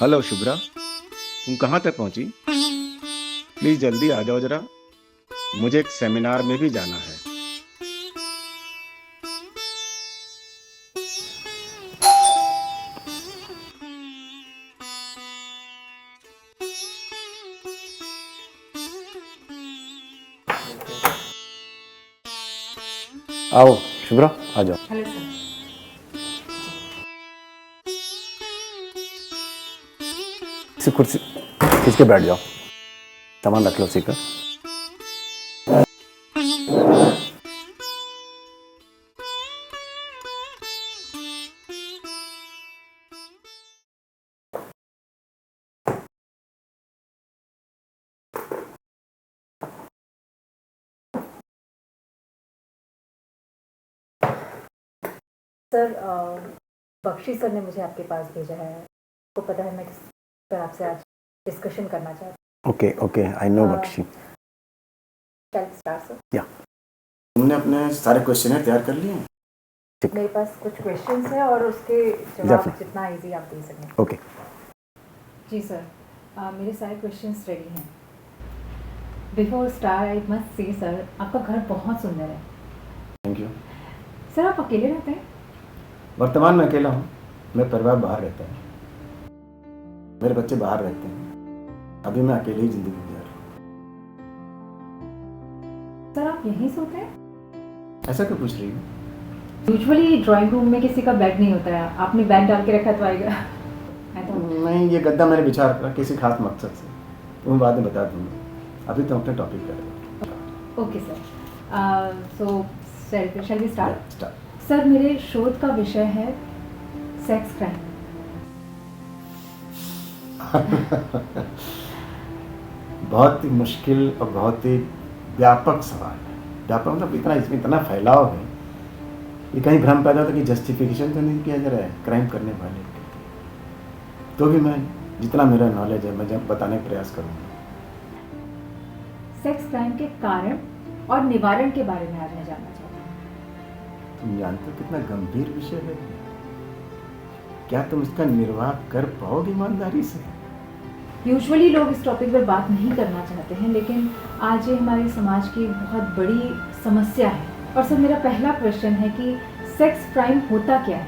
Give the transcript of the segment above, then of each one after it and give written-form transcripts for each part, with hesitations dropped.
Hello Shubhra, तुम कहाँ तक पहुँची? प्लीज़ जल्दी आ जाओ ज़रा, मुझे एक सेमिनार में भी जाना है। आओ शुभ्रा, आ जाओ। Hello sir. इसी कुर्सी खींच के बैठ जाओ, सामान रख लो उसी का। सर बख्शी सर ने मुझे आपके पास भेजा है। आपको पता है मैं किस पर आपसे आज डिस्कशन करना चाहती ओके ओके, आई नो हाँ। बख्शी। हूँ। Start sir. या तुमने अपने सारे क्वेश्चन तैयार कर लिए हैं? मेरे पास कुछ क्वेश्चंस है और उसके जवाब Definitely. जितना इजी आप दे सकें। ओके। जी सर, मेरे सारे क्वेश्चंस रेडी हैं। Before star I must say sir, आपका घर बहुत सुंदर है। Thank you. सर आप अकेले रहते हैं? वर्तमान में अकेला हूँ, मेरा परिवार बाहर रहता है, मेरे बच्चे बाहर रहते हैं। अभी मैं अकेले ही जिंदगी गुजार रहा हूँ। सर आप यहीं सोते हैं? ऐसा क्यों पूछ रही हो? यूजुअली ड्राइंग रूम में किसी का बेड नहीं होता है, आपने बेड डाल के रखा तो आएगा। नहीं, ये गद्दा मैंने विचार करा किसी खास मकसद से, तुम्हें बाद में बता दूंगा। अभी तो अपने टॉपिक पर। Okay sir, so shall we start? Start. Sir मेरे शोध का विषय है सेक्स क्राइम। बहुत ही मुश्किल और बहुत ही व्यापक सवाल है। व्यापक मतलब इतना, इसमें इतना फैलाव है कि कहीं भ्रम पैदा होता है कि जस्टिफिकेशन तो नहीं किया जा रहा है क्राइम करने वाले के लिए। तो भी मैं जितना मेरा नॉलेज है मैं जब बताने का प्रयास करूँगा। सेक्स क्राइम के कारण और निवारण के बारे में आज मैं जानना चाहता हूँ। तुम जानते हो कितना गंभीर विषय है? क्या तुम इसका निर्वाह कर पाओगे ईमानदारी से? यूजुअली लोग इस टॉपिक पर बात नहीं करना चाहते हैं, लेकिन आज ये हमारे समाज की बहुत बड़ी समस्या है। और सर मेरा पहला क्वेश्चन है कि सेक्स क्राइम होता क्या है?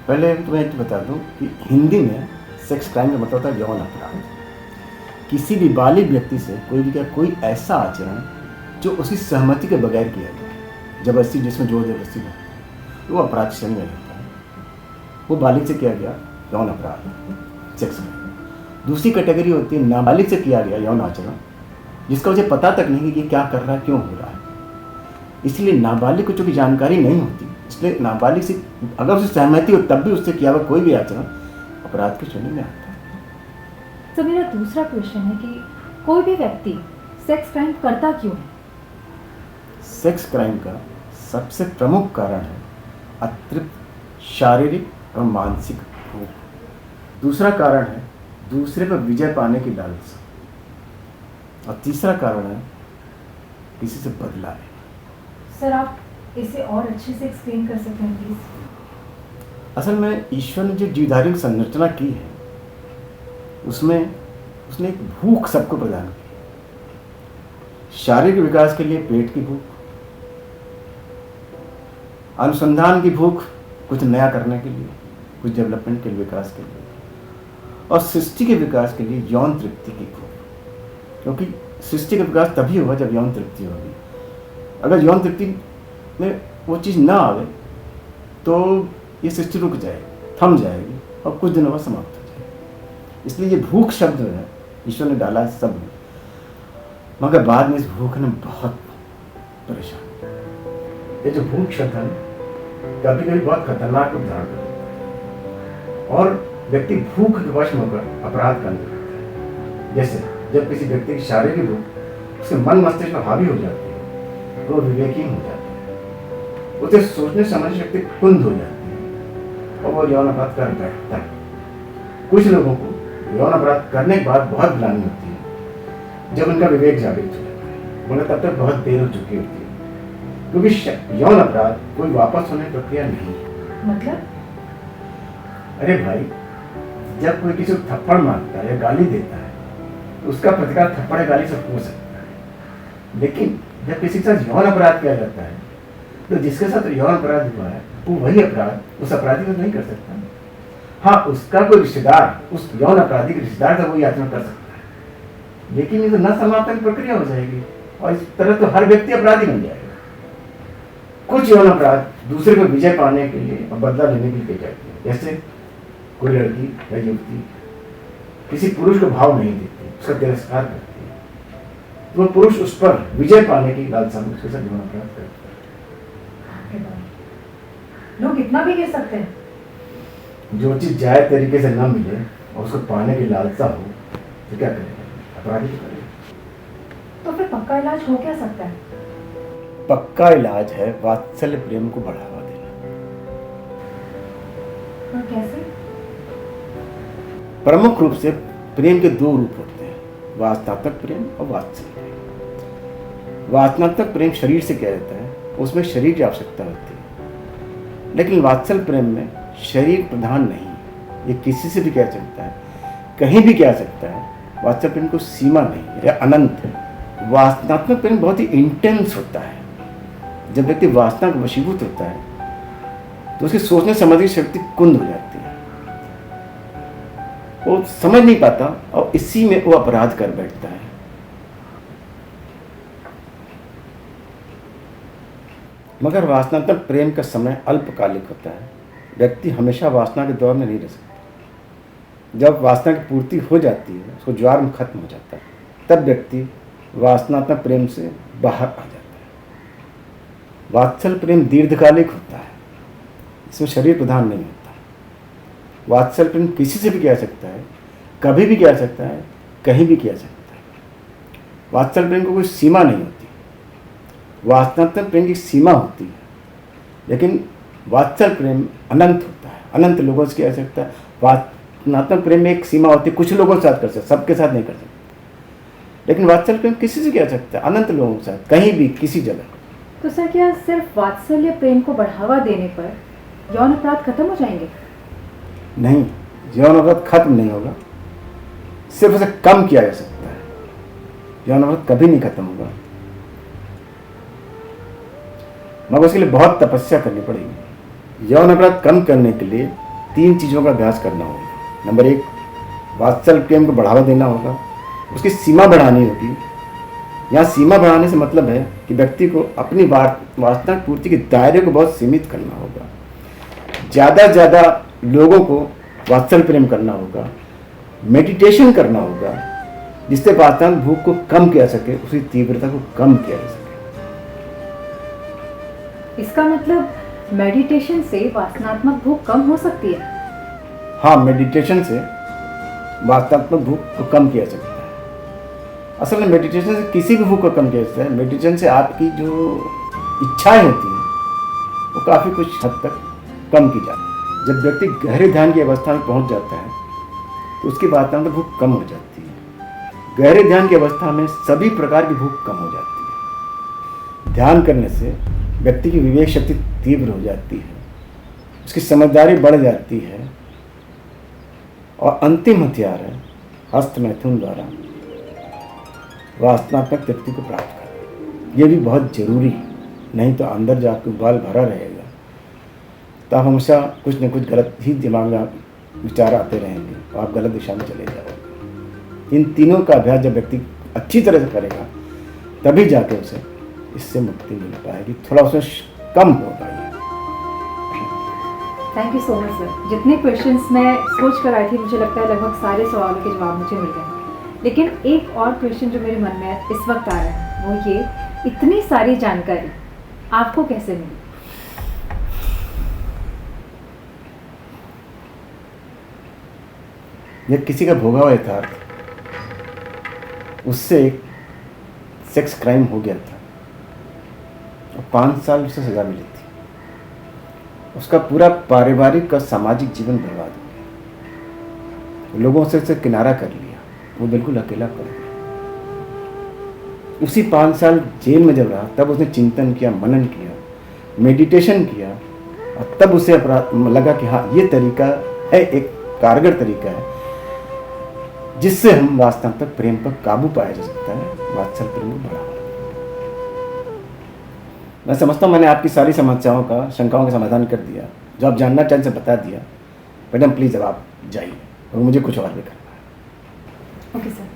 पहले तुम्हें एक बता दूं कि हिंदी में सेक्स क्राइम का मतलब होता है यौन अपराध। किसी भी बालिग व्यक्ति से कोई ऐसा आचरण जो उसकी सहमति के बगैर किया गया, जबरदस्ती, जिसमें जोर जबरदस्ती हो, वो अपराध श्रेणी में रहता है। वो बालिग से किया गया यौन अपराध, सेक्स क्राइम। दूसरी कैटेगरी होती है नाबालिग से किया गया यौन आचरण, जिसका मुझे पता तक नहीं कि ये क्या कर रहा है, क्यों हो रहा है। इसलिए नाबालिग को चूंकि जानकारी नहीं होती, इसलिए नाबालिग से अगर उसे सहमति हो तब भी उससे किया हुआ कोई भी आचरण अपराध की श्रेणी में आता है। सर मेरा दूसरा क्वेश्चन है कि कोई भी व्यक्ति सेक्स क्राइम करता क्यों है? सेक्स क्राइम का सबसे प्रमुख कारण है अतृप्त शारीरिक और मानसिक भूख। दूसरा कारण है दूसरे पर विजय पाने की लालसा, और तीसरा कारण है किसी से बदला लेना। सर आप इसे और अच्छे से एक्सप्लेन कर सकते हैं प्लीज? असल में ईश्वर ने जो जीवधारिक संरचना की है उसमें उसने एक भूख सबको प्रदान की। शारीरिक विकास के लिए पेट की भूख, अनुसंधान की भूख कुछ नया करने के लिए, कुछ डेवलपमेंट के लिए, विकास के लिए, और सृष्टि के विकास के लिए यौन तृप्ति की भूख। क्योंकि सृष्टि का विकास तभी होगा जब यौन तृप्ति होगी। अगर यौन तृप्ति में वो चीज़ ना आवे तो ये सृष्टि रुक जाएगी, थम जाएगी और कुछ दिनों बाद समाप्त हो जाएगी। इसलिए ये भूख शब्द है ईश्वर ने डाला है सब में, मगर बाद में इस भूख ने बहुत परेशान किया। ये जो भूख शब्द है कभी कभी बहुत खतरनाक रूप धारण कर लेता है और व्यक्ति भूख के वश में होकर अपराध करने लगता है। जैसे जब किसी व्यक्ति की शारीरिक भूख उसके मन मस्तिष्क में हावी हो जाती है तो वो विवेकहीन हो जाता है, उसे सोचने समझने शक्ति कुंद हो जाती है और वो यौन अपराध कर बैठता है। कुछ लोगों को यौन अपराध करने के बाद बहुत ग्लानि होती है जब उनका विवेक जागृत हो जाता है, मगर तब तक बहुत देर हो चुकी होती है, क्योंकि यौन अपराध कोई वापस होने की प्रक्रिया नहीं है। मतलब? अरे भाई, जब कोई किसी को थप्पड़ मारता है या गाली देता है तो उसका प्रतिकार थप्पड़ या गाली से हो सकता है, लेकिन जब किसी के साथ यौन अपराध किया जाता है तो जिसके साथ यौन अपराध हुआ है वो वही अपराध उस अपराधी को नहीं कर सकता। हाँ, उसका कोई रिश्तेदार, उस यौन अपराधी के रिश्तेदार था वो याचना कर सकता है, लेकिन ये तो न समापन प्रक्रिया हो जाएगी और इस तरह तो हर व्यक्ति अपराधी बन जाएगा। कुछ यौन अपराध दूसरे को विजय पाने के लिए और बदला लेने के लिए किए जाते हैं। जैसे कोई लड़की या युवती किसी पुरुष को भाव नहीं देती, उसका तिरस्कार करती है, तो वो पुरुष उस पर विजय पाने की लालसा में उसके साथ यौन अपराध करता है। लोग इतना भी कह सकते हैं? जो चीज जायज तरीके से न मिले और उसको पाने की लालसा हो तो क्या करेगा? अपराधी तो करेगा। तो फिर पक्का इलाज हो क्या सकता है? पक्का इलाज है वात्सल्य प्रेम को बढ़ावा देना। और कैसे? प्रमुख रूप से प्रेम के दो रूप होते हैं, वासनात्मक प्रेम और वात्सल्य प्रेम। वासनात्मक प्रेम शरीर से किया जाता है, उसमें शरीर की आवश्यकता होती है, लेकिन वात्सल्य प्रेम में शरीर प्रधान नहीं, ये किसी से भी कह सकता है, कहीं भी कह सकता है। वात्सल्य प्रेम को सीमा नहीं या अनंत है। वासनात्मक प्रेम बहुत ही इंटेंस होता है। जब व्यक्ति वासना का वशीभूत होता है तो उसकी सोचने समझने की शक्ति कुंद हो जाती है, वो समझ नहीं पाता और इसी में वो अपराध कर बैठता है। मगर वासनात्मक प्रेम का समय अल्पकालिक होता है। व्यक्ति हमेशा वासना के दौर में नहीं रह सकता। जब वासना की पूर्ति हो जाती है, उसको ज्वार में खत्म हो जाता है, तब व्यक्ति वासनात्मक प्रेम से बाहर आ जाता है। वात्सल्य प्रेम दीर्घकालिक होता है, इसमें शरीर प्रधान नहीं होता। वात्सल्य प्रेम किसी से भी किया जा सकता है, कभी भी किया जा सकता है, कहीं भी किया जा सकता है। वात्सल्य प्रेम को कोई सीमा नहीं होती। वासनात्मक प्रेम की सीमा होती है, लेकिन वात्सल्य प्रेम अनंत होता है, अनंत लोगों से किया जा सकता है। वासनात्मक प्रेम में एक सीमा होती है, कुछ लोगों के साथ कर सकते, सबके साथ नहीं कर सकते। लेकिन वात्सल्य प्रेम किसी से किया जा सकता है, अनंत लोगों के साथ, कहीं भी, किसी जगह। तो सर, क्या सिर्फ वात्सल्य प्रेम को बढ़ावा देने पर यौन अपराध खत्म हो जाएंगे? नहीं, यौन अपराध खत्म नहीं होगा, सिर्फ उसे कम किया जा सकता है। यौन अपराध कभी नहीं खत्म होगा, मगर उसके लिए बहुत तपस्या करनी पड़ेगी। यौन अपराध कम करने के लिए 3 चीज़ों का अभ्यास करना होगा। नंबर 1, वात्सल्य प्रेम को बढ़ावा देना होगा, उसकी सीमा बढ़ानी होगी। यहाँ सीमा बढ़ाने से मतलब है कि व्यक्ति को अपनी वासना पूर्ति के दायरे को बहुत सीमित करना होगा। ज़्यादा से ज़्यादा लोगों को वात्सल्य प्रेम करना होगा, मेडिटेशन करना होगा, जिससे वासना भूख को कम किया सके, उसकी तीव्रता को कम किया जा सके। इसका मतलब मेडिटेशन से वासनात्मक भूख कम हो सकती है? हाँ, मेडिटेशन से वासनात्मक भूख को कम किया जा सकता है। असल में मेडिटेशन से किसी भी भूख को कम किया जा सकता है। मेडिटेशन से आपकी जो इच्छाएं होती हैं वो काफ़ी कुछ हद तक कम की जाती है। जब व्यक्ति गहरे ध्यान की अवस्था में पहुंच जाता है तो उसकी वासनात्मक भूख कम हो जाती है। गहरे ध्यान की अवस्था में सभी प्रकार की भूख कम हो जाती है। ध्यान करने से व्यक्ति की विवेक शक्ति तीव्र हो जाती है, उसकी समझदारी बढ़ जाती है, और अंतिम हथियार है हस्त मैथुन द्वारा वासनात्मक तृप्ति को प्राप्त करना। ये भी बहुत जरूरी है, नहीं तो अंदर जाकर बाल भरा रहेगा, तो आप हमेशा कुछ न कुछ गलत ही दिमाग में विचार आते रहेंगे और आप गलत दिशा में चले जाओगे। इन तीनों का अभ्यास जब व्यक्ति अच्छी तरह से करेगा तभी जाके उसे इससे मुक्ति मिल पाएगी, थोड़ा उसमें कम होगा। Thank you so much sir. जितने क्वेश्चंस मैं सोच कर आई थी, मुझे लगता है लगभग सारे सवालों के जवाब मुझे मिल गए। लेकिन एक और क्वेश्चन जो मेरे मन में इस वक्त आ रहा है वो ये, इतनी सारी जानकारी आपको कैसे मिली? जब किसी का भोगा हुआ यथार्थ, उससे एक सेक्स क्राइम हो गया था और 5 साल उसे सजा मिली थी। उसका पूरा पारिवारिक और सामाजिक जीवन बर्बाद हो गया। लोगों से उसे किनारा कर लिया, वो बिल्कुल अकेला पड़ गया। उसी 5 साल जेल में जब रहा तब उसने चिंतन किया, मनन किया, मेडिटेशन किया, और तब उसे लगा कि हाँ, ये तरीका है एक कारगर तरीका है जिससे हम वास्तविक प्रेम पर काबू पाया जा सकता है, वात्सल्य प्रेम को बढ़ावा। मैं समझता हूँ मैंने आपकी सारी समस्याओं का, शंकाओं का समाधान कर दिया, जो आप जानना चाहें से बता दिया। मैडम प्लीज़ अब आप जाइए, और मुझे कुछ और भी करना है। Okay sir,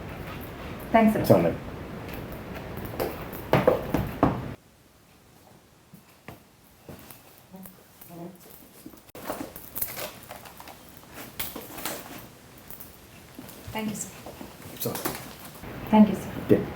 thanks sir. चलो। Thank you sir. चलो थैंक यू सर। ठीक।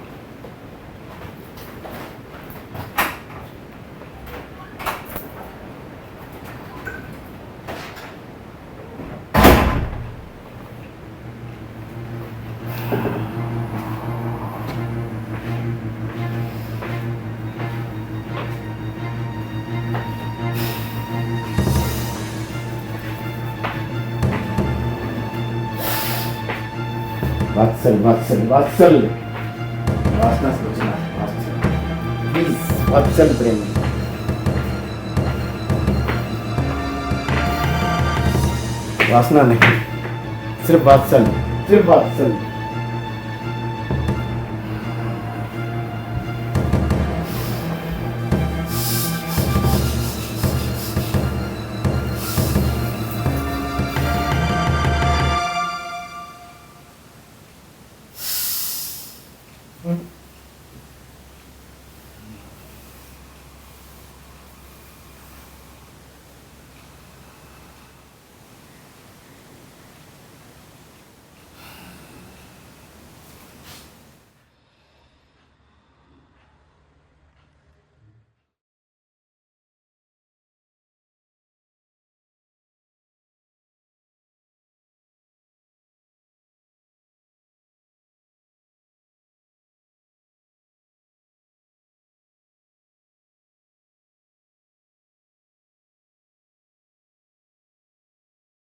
वात्सल्य वात्सल्य वात्सल्य, वासना से बचना है, वात्सल्य प्लीज, वात्सल्य प्रेम, वासना नहीं, सिर्फ वात्सल्य, सिर्फ वात्सल्य। Mm-hmm.